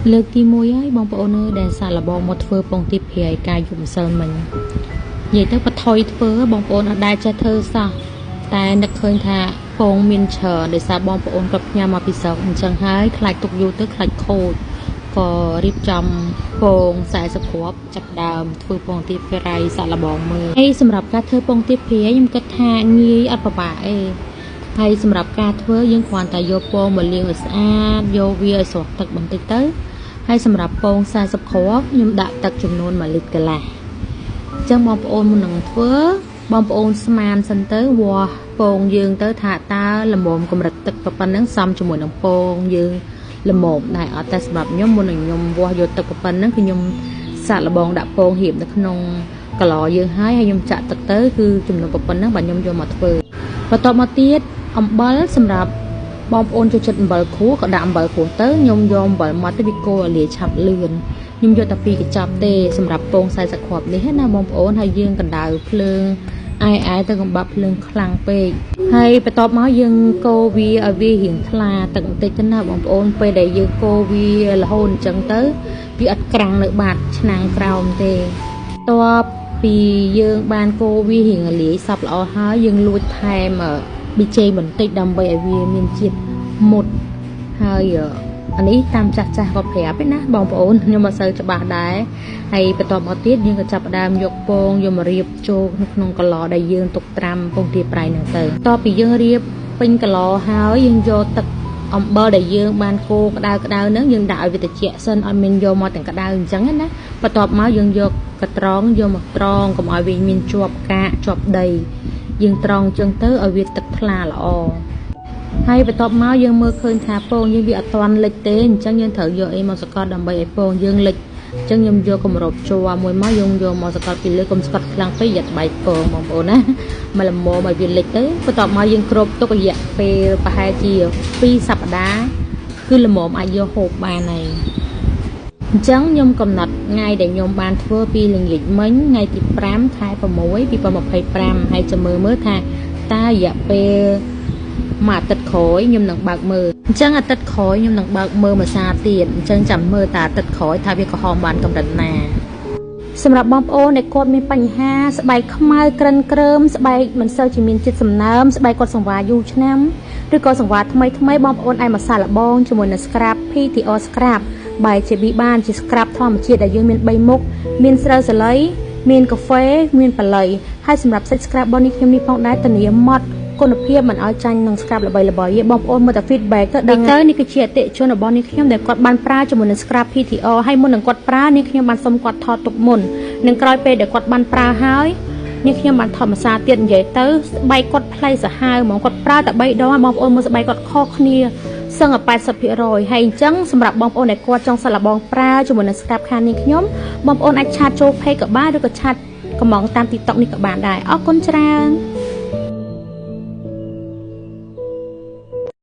លើកទី1ហើយបងប្អូនអើយដែលសាឡបងមកធ្វើពងទាប្រៃកាយយំសិលមិញនិយាយទៅបថុយធ្វើបងប្អូនអត់ដែលចេះធ្វើសោះតែនឹកឃើញថាពងមានច្រើនដោយសារបងប្អូនគាត់ផ្ញើមកពីស្រុកអញ្ចឹងហើយខ្លាចទុកយូរទៅខ្លាចខូចក៏រៀបចំពង40គ្រាប់ចាប់ដើមធ្វើពងទាប្រៃសាឡបងមើលហើយសម្រាប់ការធ្វើពងទាប្រៃខ្ញុំគិតថាងាយអត់ពិបាកទេហើយសម្រាប់ការធ្វើយើងគ្រាន់តែយកពងមកលាងឲ្យស្អាតយកវាឲ្យស្រក់ទឹកបន្តិចទៅហើយសម្រាប់ពង40គ្រាប់ខ្ញុំដាក់ទឹកចំនួន1លីត្រកន្លះអញ្ចឹងបងប្អូនមុននឹងធ្វើបងប្អូនស្មានសិនទៅវាស់ពងយើងទៅថាតើល្មមកម្រិតទឹកប៉ុណ្ណឹងសមជាមួយនឹងពងយើងល្មមដែរអត់តែសម្រាប់ខ្ញុំមុននឹងខ្ញុំវាស់យកទឹកប៉ុណ្ណឹងគឺខ្ញុំសាកល្បងដាក់ពងរៀបនៅក្នុងកឡយើងហើយខ្ញុំចាក់ទឹកទៅគឺចំនួនប៉ុណ្ណឹងបាទខ្ញុំយកមកធ្វើបន្ទាប់មកទៀតអំបិលសម្រាប់បងប្អូនចូលចិត្តអំបិលគ្រួក៏ដាក់អំបិលគ្រួទៅខ្ញុំយកអំបិលមកទៅវាគោឲ្យលាយឆាប់លឿនខ្ញុំយកតែ2កញ្ចប់ទេសម្រាប់ពង40គ្រាប់នេះណាបងប្អូនហើយយើងកណ្ដៅភ្លើងអាយទៅកំបាប់ភ្លើងខ្លាំងពេកហើយបន្ទាប់មកយើងកូរវាឲ្យវារៀងថ្លាទឹកបន្តិចទៅណាបងប្អូនពេលដែលយើងកូរវារហូតអញ្ចឹងទៅវាអត់ក្រាំងនៅបាតឆ្នាំងក្រោមទេបន្ទាប់ពីយើងបានកូរវារៀងលាយសព្វល្អហើយយើងលួចថែមប៊ីចេងបន្តិចដើម្បីឲ្យវាមានជាតិមុតហើយអានេះតាមចាស់គាត់ប្រាប់ឯណាបងប្អូនខ្ញុំមិនសូវច្បាស់ដែរហើយបន្ទាប់មកទៀតយើងក៏ចាប់ផ្ដើមយកពងយកមករៀបចូលក្នុងកឡដែលយើងទុកត្រាំពងទាប្រៃហ្នឹងទៅបន្ទាប់ពីយើងរៀបពេញកឡហើយយើងយកទឹកអំបិលដែលយើងបានកូរក្តៅហ្នឹងយើងដាក់ឲ្យវាត្រជាក់សិនអត់មានយកមកទាំងក្តៅអញ្ចឹងណាបន្ទាប់មកយើងយកកត្រងយកមកត្រងកុំឲ្យវាមានជាប់កាកជាប់ដីយើងត្រងអញ្ចឹងទៅឲ្យវាទឹកថ្លាល្អហើយបន្ទាប់មកយើងមើលឃើញថាពងយើងវាអត់ទាន់លិចទេអញ្ចឹងយើងត្រូវយកអីមកសកត់ដើម្បីឲ្យពងយើងលិចអញ្ចឹងខ្ញុំយកគម្របជ័រមួយមកយើងយកមកសកត់ពីលើកុំស្កត់ខ្លាំងពេកយ៉ាត់បែកពងបងប្អូនណាមកល្មមឲ្យវាលិចទៅបន្ទាប់មកយើងគ្របទុករយៈពេលប្រហែលជា2សប្តាហ៍គឺល្មមអាចយកហូបបានហើយអញ្ចឹងខ្ញុំកំណត់ថ្ងៃដែលខ្ញុំបានធ្វើពីល្ងាចមិញថ្ងៃទី5ខែ6 2025ហើយចាំមើលថាតើរយៈពេលមួយអាទិត្យក្រោយខ្ញុំនឹងបើកមើលអញ្ចឹងអាទិត្យក្រោយខ្ញុំនឹងបើកមើលមួយសារទៀតអញ្ចឹងចាំមើលតើអាទិត្យក្រោយថាវាក្រហមបានកម្រិតណាសម្រាប់បងប្អូនដែលគាត់មានបញ្ហាស្បែកខ្មៅក្រិនក្រើមស្បែកមិនសូវជាមានជាតិសំណើមស្បែកគាត់សង្វារយូរឆ្នាំឬក៏សង្វារថ្មីបងប្អូនអាចមកសាកល្បងជាមួយនឹង Scrub PTO Scrub បែរជាបានជា Scrub ធម្មជាតិដែលយើងមាន3មុខមានស្រូវសាលីមានកាហ្វេមានប៉ាឡៃហើយសម្រាប់ Set Scrub របស់នេះខ្ញុំនេះផងដែរធានាម៉ត់គុណភាពមិនឲ្យចាញ់នឹង Scrub ល្បីៗទេបងប្អូនមើលតែ feedback ទៅដឹងទៅនេះគឺជាអតិថិជនរបស់នេះខ្ញុំដែលគាត់បានប្រើជាមួយនឹង Scrub PTO ហើយមុននឹងគាត់ប្រើនេះខ្ញុំបានសុំគាត់ថតទុកមុននឹងក្រោយពេលដែលគាត់បានប្រើហើយនេះខ្ញុំបានថតមួយសារទៀតនិយាយទៅស្បែកគាត់ផ្លៃសាហាវហ្មងគាត់ប្រើតែ3ដងបងប្អូនមើលស្បែកគាត់ខុសគ្នាសឹងតែ 80% ហើយអញ្ចឹងសម្រាប់បងប្អូនដែលគាត់ចង់សាកល្បងប្រើជាមួយនឹង Scrub ខាងនេះខ្ញុំបងប្អូនអាចឆាតចូល page ក៏បានឬក៏ឆាតកំងតាម TikTok នេះក៏បានដែរអរគុណច្រើន